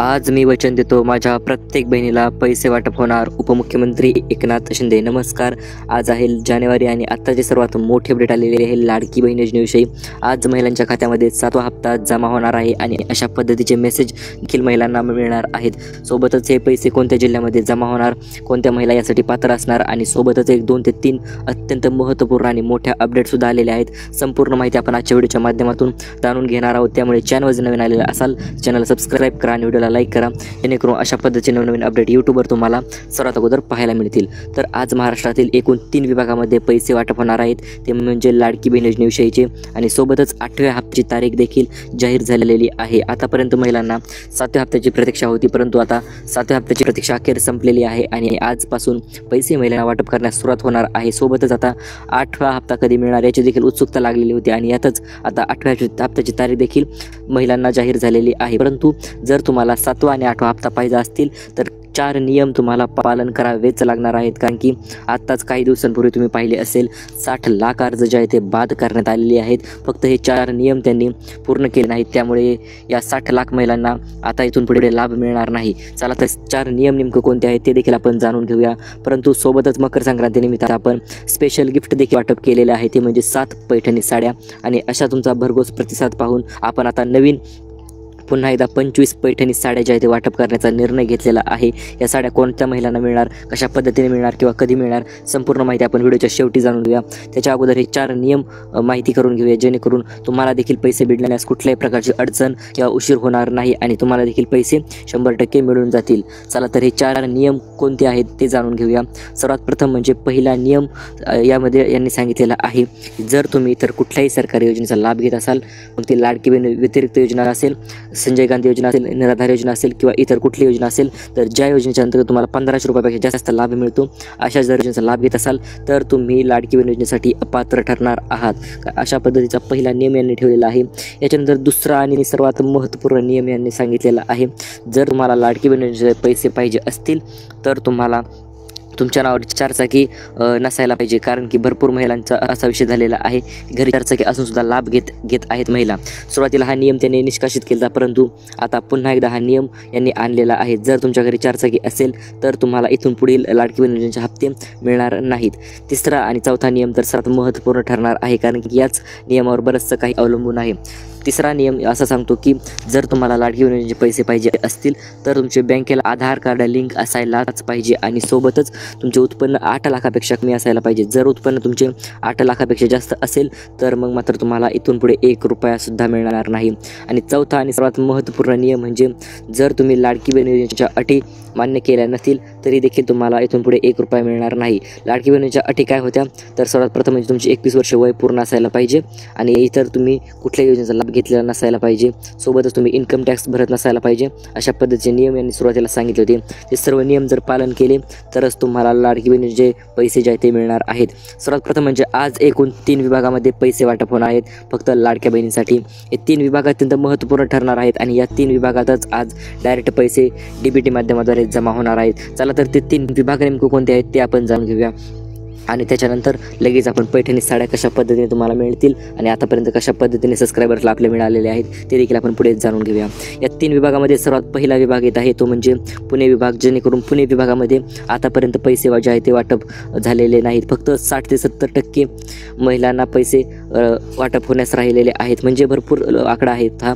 आज मी वचन देतो, माझ्या प्रत्येक बहिणीला पैसे वाटप होणार. उपमुख्यमंत्री एकनाथ शिंदे. नमस्कार. आज आहे जानेवारी आणि आत्ताचे सर्वात मोठे अपडेट आलेले आहे लाडकी बहीण योजनेविषयी. आज महिलांच्या खात्यामध्ये 7वा हप्ता जमा होणार आहे आणि अशा पद्धतीचे मेसेज देखील महिलांना मिळणार आहेत. सोबतच हे पैसे कोणत्या जिल्ह्यामध्ये जमा होणार, कोणत्या महिला यासाठी पात्र असणार आणि सोबतच 1, 2 ते 3 अत्यंत महत्त्वपूर्ण आणि मोठ्या अपडेटसुद्धा आलेले आहेत. संपूर्ण माहिती आपण आजच्या व्हिडिओच्या माध्यमातून जाणून घेणार आहोत. त्यामुळे चॅनलवर जर नवीन आलेला असाल चॅनल सबस्क्राईब करा आणि व्हिडिओला लाईक करा, जेणेकरून अशा पद्धतीचे नवीन अपडेट यूट्यूबवर तुम्हाला सर्वात अगोदर पाहायला मिळतील. तर आज महाराष्ट्रातील एकूण 3 विभागामध्ये पैसे वाटप होणार आहेत, ते म्हणजे लाडकी बहीण योजनेविषयीचे आणि सोबतच 8व्या हप्त्याची तारीख देखील जाहीर झालेली आहे. आतापर्यंत महिलांना 7व्या हप्त्याची प्रतीक्षा होती, परंतु आता 7व्या हप्त्याची प्रतीक्षा अखेर संपलेली आहे आणि आजपासून पैसे महिलांना वाटप करण्यास सुरुवात होणार आहे. सोबतच आता 8वा हप्ता कधी मिळणार याची देखील उत्सुकता लागलेली होती आणि यातच आता 8व्या हप्त्याची तारीख देखील महिलांना जाहीर झालेली आहे. परंतु जर तुम्हाला 7वा आणि 8वा हप्ता पाहिजे असतील तर 4 नियम तुम्हाला पालन करावेच लागणार आहेत. कारण की आत्ताच काही दिवसांपूर्वी तुम्ही पाहिले असेल 60 लाख अर्ज जे आहेत ते बाद करण्यात आलेले आहेत. फक्त हे 4 नियम त्यांनी पूर्ण केले नाहीत, त्यामुळे या 60 लाख महिलांना आता इथून पुढे लाभ मिळणार नाही. चला तर 4 नियम नेमकं कोणते आहेत ते देखील आपण जाणून घेऊया. परंतु सोबतच मकर संक्रांतीनिमित्त आपण स्पेशल गिफ्ट देखील वाटप केलेले आहे, ते म्हणजे 7 पैठणी साड्या. आणि अशा तुमचा भरघोस प्रतिसाद पाहून आपण आता नवीन पुन्हा एकदा 25 पैठणी साड्या ज्या आहेत ते वाटप करण्याचा निर्णय घेतलेला आहे. या साड्या कोणत्या महिलांना मिळणार, कशा पद्धतीने मिळणार किंवा कधी मिळणार, संपूर्ण माहिती आपण व्हिडिओच्या शेवटी जाणून घेऊया. त्याच्या अगोदर हे 4 नियम माहिती करून घेऊया, जेणेकरून तुम्हाला देखील पैसे मिळण्यास कुठल्याही प्रकारची अडचण किंवा उशीर होणार नाही आणि तुम्हाला देखील पैसे 100% मिळून जातील. चला तर हे 4 नियम कोणते आहेत ते जाणून घेऊया. सर्वात प्रथम म्हणजे पहिला नियम यामध्ये यांनी सांगितलेला आहे, जर तुम्ही इतर कुठल्याही सरकारी योजनेचा लाभ घेत असाल, मग ती लाडकी बहीण व्यतिरिक्त योजना असेल, संजय गांधी योजना असेल, निराधार योजना असेल किंवा इतर कुठली योजना असेल, तर ज्या योजनेच्या अंतर्गत तुम्हाला 1500 रुपयापेक्षा जास्त लाभ मिळतो, अशा जर योजनेचा लाभ घेत असाल तर तुम्ही लाडकी बहीण योजनेसाठी अपात्र ठरणार आहात. अशा पद्धतीचा पहिला नियम यांनी ठेवलेला आहे. याच्यानंतर दुसरा आणि सर्वात महत्त्वपूर्ण नियम यांनी सांगितलेला आहे, जर तुम्हाला लाडकी बहीण योजनेचे पैसे पाहिजे असतील तर तुम्हाला तुमच्या नावावर 4 चाकी नसायला पाहिजे. कारण की भरपूर महिलांचा असा विषय झालेला आहे, घरी 4 चाकी असून सुद्धा लाभ घेत आहेत महिला. सुरुवातीला हा नियम त्यांनी निष्कासित केला, परंतु आता पुन्हा एकदा हा नियम यांनी आणलेला आहे. जर तुमच्या घरी 4 चाकी असेल तर तुम्हाला इथून पुढील लाडकी बहीण योजनेचे हप्ते मिळणार नाहीत. तिसरा आणि चौथा नियम तर सर्वात महत्त्वपूर्ण ठरणार आहे, कारण की याच नियमावर बरंचसं काही अवलंबून आहे. तिसरा नियम असा सांगतो की जर तुम्हाला लाडकी बहीण योजनेचे पैसे पाहिजे असतील तर तुमच्या बँकेला आधार कार्ड लिंक असायलाच पाहिजे आणि सोबतच तुमचे उत्पन्न 8 लाखापेक्षा कमी असायला पाहिजे. जर उत्पन्न तुमचे 8 लाखापेक्षा जास्त असेल तर मग मात्र तुम्हाला इथून पुढे 1 रुपयासुद्धा मिळणार नाही. आणि चौथा आणि सर्वात महत्त्वपूर्ण नियम म्हणजे जर तुम्ही लाडकी बहीण योजनेच्या अटी मान्य केल्या नसतील तरी देखील तुम्हाला इथून पुढे 1 रुपया मिळणार नाही. लाडकी बहीण योजनेच्या अटी काय होत्या तर सर्वात प्रथम म्हणजे तुमची 21 वर्ष वय पूर्ण असायला पाहिजे आणि इतर तुम्ही कुठल्या योजनेचा लाभ घेतलेला नसायला पाहिजे. सोबतच तुम्ही इन्कम टॅक्स भरत नसायला पाहिजे. अशा पद्धतीचे नियम यांनी सुरुवातीला सांगितले होते. ते सर्व नियम जर पालन केले तरच तुम्हाला लाडकी बहीण योजनेचे पैसे जे आहेत ते मिळणार आहेत. सर्वात प्रथम म्हणजे आज एकूण 3 विभागामध्ये पैसे वाटप होणार आहेत फक्त लाडक्या बहिणींसाठी. हे 3 विभाग अत्यंत महत्त्वपूर्ण ठरणार आहेत आणि या 3 विभागातच आज डायरेक्ट पैसे DBT माध्यमाद्वारे जमा होणार आहेत. चला तर ते 3 विभाग नेमके कोणते आहेत ते आपण जाणून घेऊया आणि त्याच्यानंतर लगेच आपण पैठणी साड्या कशा पद्धतीने तुम्हाला मिळतील आणि आतापर्यंत कशा पद्धतीने सबस्क्रायबर्सला आपले मिळालेले आहेत ते देखील आपण पुढे जाणून घेऊया. या 3 विभागामध्ये सर्वात पहिला विभाग येत आहे तो म्हणजे पुणे विभाग, जेणेकरून पुणे विभागामध्ये आतापर्यंत पैसे जे आहे ते वाटप झालेले नाहीत. फक्त 60 ते 70% महिलांना पैसे वाटप होण्यास राहिलेले आहेत. म्हणजे भरपूर आकडा आहेत हा.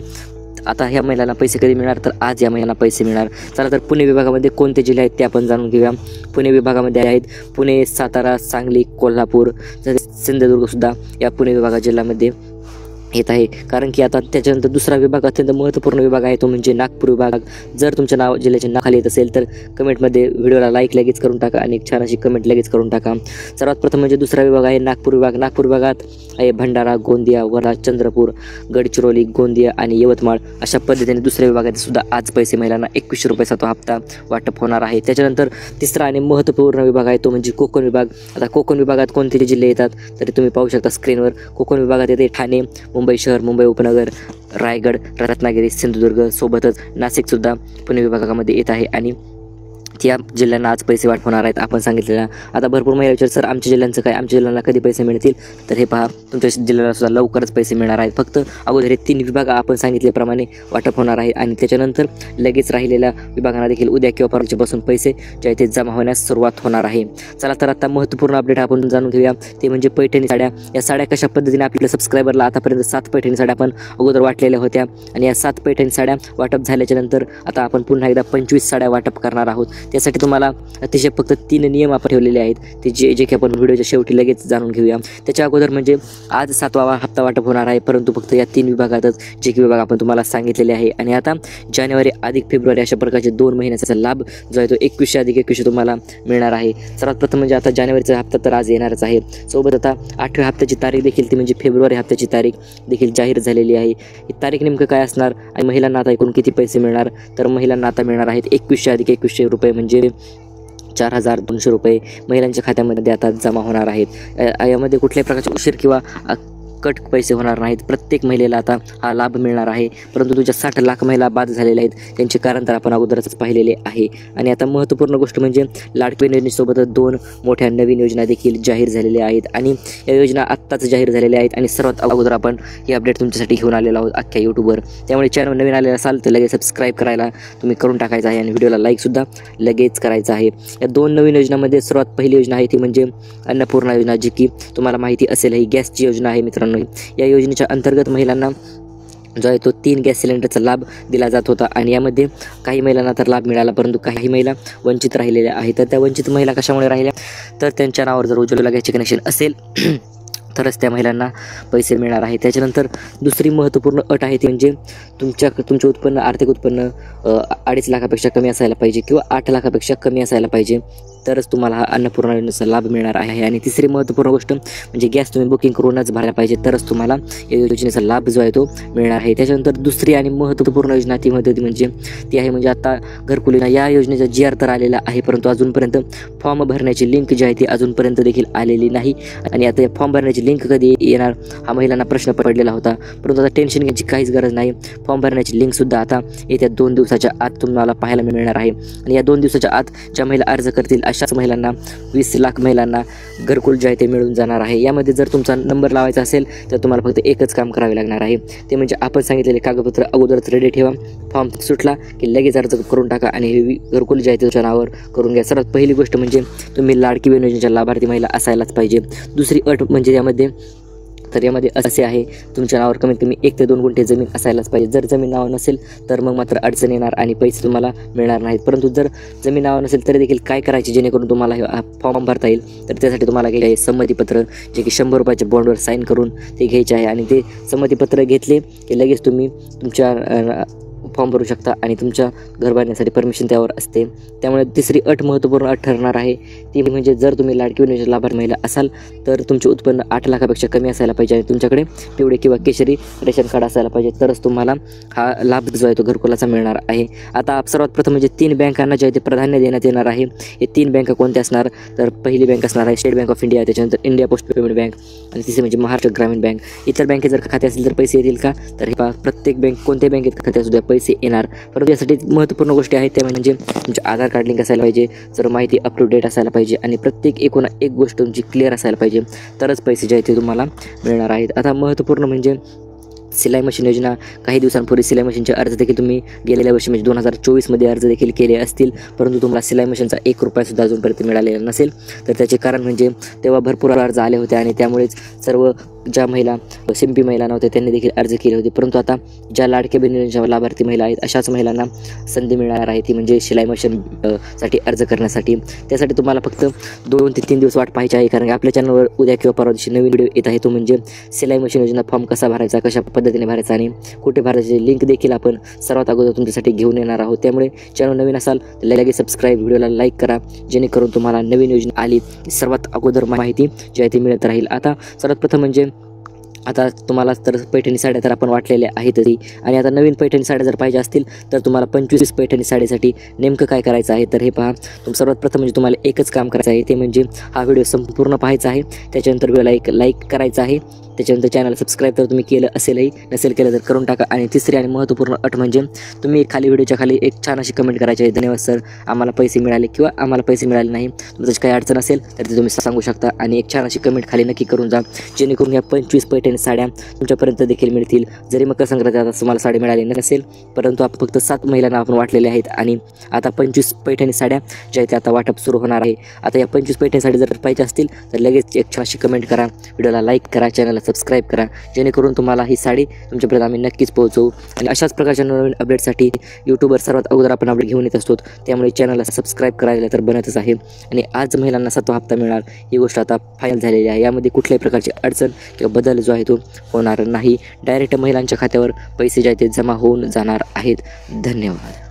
आता ह्या महिलांना पैसे कधी मिळणार तर आज या महिलांना पैसे मिळणार. चला तर पुणे विभागामध्ये कोणते जिल्हे आहेत ते आपण जाणून घेऊया. पुणे विभागामध्ये आहेत पुणे, सातारा, सांगली, कोल्हापूर, सिंधुदुर्गसुद्धा या पुणे विभाग जिल्ह्यामध्ये येत आहे. कारण की आता त्याच्यानंतर दुसरा विभाग अत्यंत महत्त्वपूर्ण विभाग आहे तो म्हणजे नागपूर विभाग. जर तुमच्या जिल्ह्याचे नाव खाली येत असेल तर कमेंटमध्ये व्हिडिओला लाईक लगेच करून टाका आणि एक छान अशी कमेंट लगेच करून टाका. सर्वात प्रथम म्हणजे दुसरा विभाग आहे नागपूर विभाग. नागपूर विभागात आहे भंडारा, गोंदिया, वर्धा, चंद्रपूर, गडचिरोली, गोंदिया आणि यवतमाळ. अशा पद्धतीने दुसऱ्या विभागात सुद्धा आज पैसे महिलांना 2100 रुपये 7वा हप्ता वाटप होणार आहे. त्याच्यानंतर तिसरा आणि महत्त्वपूर्ण विभाग आहे तो म्हणजे कोकण विभाग. आता कोकण विभागात कोणते जिल्हे येतात तरी तुम्ही पाहू शकता स्क्रीनवर. कोकण विभागात येते ठाणे, मुंबई शहर, मुंबई उपनगर, रायगड, रत्नागिरी, सिंधुदुर्ग, सोबतच नाशिकसुद्धा पुणे विभागामध्ये येत आहे आणि त्या जिल्ह्यांना आज पैसे वाटप होणार आहेत आपण सांगितलेलं. आता भरपूर महिला विचार सर आमच्या जिल्ह्यांचं काय, आमच्या जिल्ह्यांना कधी पैसे मिळतील, तर हे पहा तुमच्या जिल्ह्याला सुद्धा लवकरच पैसे मिळणार आहेत. फक्त अगोदर हे 3 विभाग आपण सांगितल्याप्रमाणे वाटप होणार आहे आणि त्याच्यानंतर लगेच राहिलेल्या विभागांना देखील उद्या किंवा परवापासून पैसे जे आहेत ते जमा होण्यास सुरुवात होणार आहे. चला तर आता महत्त्वपूर्ण अपडेट आपण जाणून घेऊया, ते म्हणजे पैठणी साड्या. या साड्या कशा पद्धतीने आपल्या सबस्क्रायबरला आतापर्यंत 7 पैठणी साड्या आपण अगोदर वाटलेल्या होत्या आणि या 7 पैठणी साड्या वाटप झाल्याच्या नंतर आता आपण पुन्हा एकदा 25 साड्या वाटप करणार आहोत. त्यासाठी तुम्हाला अतिशय फक्त 3 नियम आपण ठेवलेले आहेत, ते जे की आपण व्हिडिओच्या शेवटी लगेच जाणून घेऊया. त्याच्या अगोदर म्हणजे आज 7वा हप्ता वाटप होणार आहे, परंतु फक्त या 3 विभागातच, जे की विभाग आपण तुम्हाला सांगितलेले आहे. आणि आता जानेवारी अधिक फेब्रुवारी अशा प्रकारचे 2 महिन्याचा लाभ जो आहे तो 21 अधिक 21 तुम्हाला मिळणार आहे. सर्वात प्रथम म्हणजे आता जानेवारीचा हप्ता तर आज येणारच आहे. सोबत आता 8व्या हप्त्याची तारीख देखील, ती म्हणजे फेब्रुवारी हप्त्याची तारीख देखील जाहीर झालेली आहे. ही तारीख नेमकं काय असणार आणि महिलांना आता एकूण किती पैसे मिळणार, तर महिलांना आता मिळणार आहेत 21 अधिक 21 रुपये म्हणजे 4,200 रुपये महिलांच्या खात्यामध्ये आता जमा होणार आहेत. यामध्ये कुठल्याही प्रकारचे उशीर किंवा कट पैसे होणार नाहीत. प्रत्येक महिलेला आता हा लाभ मिळणार आहे. परंतु तुझ्या 60 लाख महिला बाद झालेल्या आहेत, त्यांचे कारण तर आपण अगोदरच पाहिलेले आहे. आणि आता महत्त्वपूर्ण गोष्ट म्हणजे लाडकी बहीण योजनेसोबतच 2 मोठ्या नवीन योजना देखील जाहीर झालेल्या आहेत आणि या योजना आत्ताच जाहीर झालेल्या आहेत आणि सर्वात अगोदर आपण ही अपडेट तुमच्यासाठी घेऊन आलेलो आहोत अख्ख्या यूट्यूबवर. त्यामुळे चॅनल नवीन आलेला असाल तर लगेच सबस्क्राईब करायला तुम्ही करून टाकायचं आहे आणि व्हिडिओला लाईकसुद्धा लगेच करायचं आहे. या 2 नवीन योजनांमध्ये सर्वात पहिली योजना आहे ती म्हणजे अन्नपूर्णा योजना, जी की तुम्हाला माहिती असेल ही गॅसची योजना आहे मित्रांनो. या योजनेच्या अंतर्गत महिलांना जो आहे तो 3 गॅस सिलेंडरचा लाभ दिला जात होता आणि यामध्ये काही महिलांना तर लाभ मिळाला, परंतु काही महिला वंचित राहिलेल्या आहेत. तर त्या वंचित महिला कशामुळे राहिल्या, तर त्यांच्या नावावर जर उज्ज्वला गॅसचे कनेक्शन असेल तरच त्या महिलांना पैसे मिळणार आहे. त्याच्यानंतर दुसरी महत्त्वपूर्ण अट आहे ती म्हणजे तुमचे उत्पन्न, आर्थिक उत्पन्न 2.5 लाखापेक्षा कमी असायला पाहिजे किंवा 8 लाखापेक्षा कमी असायला पाहिजे, तरच तुम्हाला हा अन्नपूर्णा योजनेचा लाभ मिळणार आहे. आणि तिसरी महत्त्वपूर्ण गोष्ट म्हणजे गॅस तुम्ही बुकिंग करूनच भरायला पाहिजे, तरच तुम्हाला या योजनेचा लाभ जो आहे तो मिळणार आहे. त्याच्यानंतर दुसरी आणि महत्त्वपूर्ण योजना ती आहे म्हणजे आता घरकुल योजना. या योजनेचा GR तर आलेला आहे, परंतु अजूनपर्यंत फॉर्म भरण्याची लिंक जी आहे ती अजूनपर्यंत देखील आलेली नाही. आणि आता या फॉर्म भरण्याची लिंक कधी येणार हा महिलांना प्रश्न पडलेला होता, परंतु आता टेन्शन घ्यायची काहीच गरज नाही. फॉर्म भरण्याची लिंकसुद्धा आता येत्या 2 दिवसाच्या आत तुम्हाला पाहायला मिळणार आहे. आणि या 2 दिवसाच्या आत ज्या महिला अर्ज करतील अशाच महिलांना 20 लाख महिलांना घरकुल जे आहे ते मिळून जाणार आहे. यामध्ये जर तुमचा नंबर लावायचा असेल तर तुम्हाला फक्त एकच काम करावे लागणार आहे, ते म्हणजे आपण सांगितलेले कागदपत्र अगोदरच रेडी ठेवा. फॉर्म सुटला की लगेच अर्ज करून टाका आणि हे घरकुल जे आहे तुमच्या नावावर करून घ्या. सर्वात पहिली गोष्ट म्हणजे तुम्ही लाडकी बहीण योजनेच्या लाभार्थी महिला असायलाच पाहिजे. दुसरी अट म्हणजे यामध्ये असे आहे, तुमच्या नावावर कमीत कमी 1 ते 2 गुंठे जमीन असायलाच पाहिजे. जर जमीन नाव नसेल तर मग मात्र अडचण येणार आणि पैसे तुम्हाला मिळणार नाहीत. परंतु जर जमीन नाव नसेल तरी देखील काय करायचे जेणेकरून तुम्हाला फॉर्म भरता येईल, तर त्यासाठी तुम्हाला घ्यायचे आहे संमतीपत्र, जे की 100 रुपयाच्या बॉन्डवर साईन करून ते घ्यायचे आहे. आणि ते संमतीपत्र घेतले की लगेच तुम्ही तुमच्या फॉर्म भरू शकता आणि तुमच्या घर बांधण्यासाठी परमिशन त्यावर असते. त्यामुळे तिसरी अट महत्त्वपूर्ण अट ठरणार आहे, ती म्हणजे जर तुम्ही लाडकी बहीण योजनेच्या लाभार्थी महिला असाल तर तुमचे उत्पन्न 8 लाखापेक्षा कमी असायला पाहिजे आणि तुमच्याकडे पिवळे किंवा केशरी रेशन कार्ड असायला पाहिजे, तरच तुम्हाला हा लाभ जो आहे तो घरकुलाचा मिळणार आहे. आता सर्वात प्रथम म्हणजे 3 बँकांना जे आहे ते प्राधान्य देण्यात येणार आहे. हे 3 बँका कोणत्या असणार, तर पहिली बँक असणार आहे स्टेट बँक ऑफ इंडिया, त्याच्यानंतर इंडिया पोस्ट पेमेंट बँक आणि तिसरी म्हणजे महाराष्ट्र ग्रामीण बँक. इतर बँकेत जर खाते असेल तर पैसे येतील का, तर हे प्रत्येक बँक कोणत्या बँकेत खाते असू द्या पैसे येणार. परंतु यासाठी महत्त्वपूर्ण गोष्टी आहेत त्या म्हणजे तुमचे आधार कार्ड लिंक असायला पाहिजे, सर्व माहिती अप टू डेट असायला पाहिजे आणि प्रत्येक एक गोष्ट तुमची क्लिअर असायला पाहिजे, तरच पैसे जे आहेत ते तुम्हाला मिळणार आहेत. आता महत्त्वपूर्ण म्हणजे सिलाई मशीन योजना. काही दिवसांपूर्वी सिलाई मशीनचे अर्ज देखील तुम्ही गेलेल्या वर्षी म्हणजे 2024 अर्ज देखील केले असतील, परंतु तुम्हाला सिलाई मशीनचा 1 रुपयासुद्धा अजूनपर्यंत मिळालेला नसेल. तर त्याचे कारण म्हणजे तेव्हा भरपूर अर्ज आले होते आणि त्यामुळेच सर्व ज्या महिला सिंपी महिला नव्हत्या त्यांनी देखील अर्ज केले होते. परंतु आता ज्या लाडक्या बहीण योजनेच्या लाभार्थी महिला आहेत अशाच महिलांना संधी मिळणार आहे, ती म्हणजे शिलाई मशीन साठी अर्ज करण्यासाठी. त्यासाठी तुम्हाला फक्त 2 ते 3 दिवस वाट पाहायची आहे, कारण की आपल्या चॅनलवर उद्या किंवा परवा दिवशी नवीन व्हिडिओ येत आहे, तो म्हणजे शिलाई मशीन योजना फॉर्म कसा भरायचा, कशा पद्धतीने भरायचा आणि कुठे भरायची लिंक देखील आपण सर्वात अगोदर तुमच्यासाठी घेऊन येणार आहोत. त्यामुळे चॅनल नवीन असाल तर लगेच सबस्क्राईब, व्हिडिओला लाईक करा, जेणेकरून तुम्हाला नवीन योजना आली सर्वात अगोदर माहिती जी आहे ती मिळत राहील. आता सर्वात प्रथम म्हणजे आता तुम्हाला तर पैठणी साड्या तर आपण वाटलेल्या आहेत तरी, आणि आता नवीन पैठणी साड्या जर पाहिजे असतील तर तुम्हाला 25 पैठणी साडीसाठी नेमकं काय करायचं आहे, तर हे पहा. सर्वात प्रथम म्हणजे तुम्हाला एकच काम करायचं आहे, ते म्हणजे हा व्हिडिओ संपूर्ण पाहायचा आहे, त्याच्यानंतर व्हिडिओला एक लाईक करायचा आहे, त्याच्यानंतर चॅनल सबस्क्राईब तर तुम्ही केलं असेलही, नसेल केलं तर करून टाका. आणि तिसरी आणि महत्त्वपूर्ण अट म्हणजे तुम्ही खाली व्हिडिओच्या खाली एक छान अशी कमेंट करायची आहे, धन्यवाद सर, आम्हाला पैसे मिळाले किंवा आम्हाला पैसे मिळाले नाही. तुमचं काही अडचण असेल तर ते तुम्ही सांगू शकता आणि एक छान अशी कमेंट खाली नक्की करून जा, जेणेकरून या 25 पैठणी साड्या तुमच्यापर्यंत देखील मिळतील. जरी मकर संक्रांतीत तुम्हाला साडी मिळाली नसेल, परंतु आपण फक्त 7 महिलांना आपण वाटलेले आहेत आणि आता 25 पैठणी साड्या ज्या आहेत आता वाटप सुरू होणार आहे. आता या 25 पैठणी साडी जर पाहिजे असतील तर लगेच एक छान अशी कमेंट करा, व्हिडिओला लाईक करा, चॅनलला सबस्क्राईब करा, जेणेकरून तुम्हाला ही साडी तुमच्यापर्यंत आम्ही नक्कीच पोहोचवू. आणि अशाच प्रकारच्या नवीन अपडेटसाठी यूट्यूबवर सर्वात अगोदर आपण अपडेट घेऊन येत असतो, त्यामुळे चॅनलला सबस्क्राईब करायला तर बनतच आहे. आणि आज महिलांना 7वा हप्ता मिळणार ही गोष्ट आता फायनल झालेली आहे. यामध्ये कुठल्याही प्रकारची अडचण किंवा बदल जो आहे तो होणार नाही. डायरेक्ट महिलांच्या खात्यावर पैसे जे आहेत ते जमा होऊन जाणार आहेत. धन्यवाद.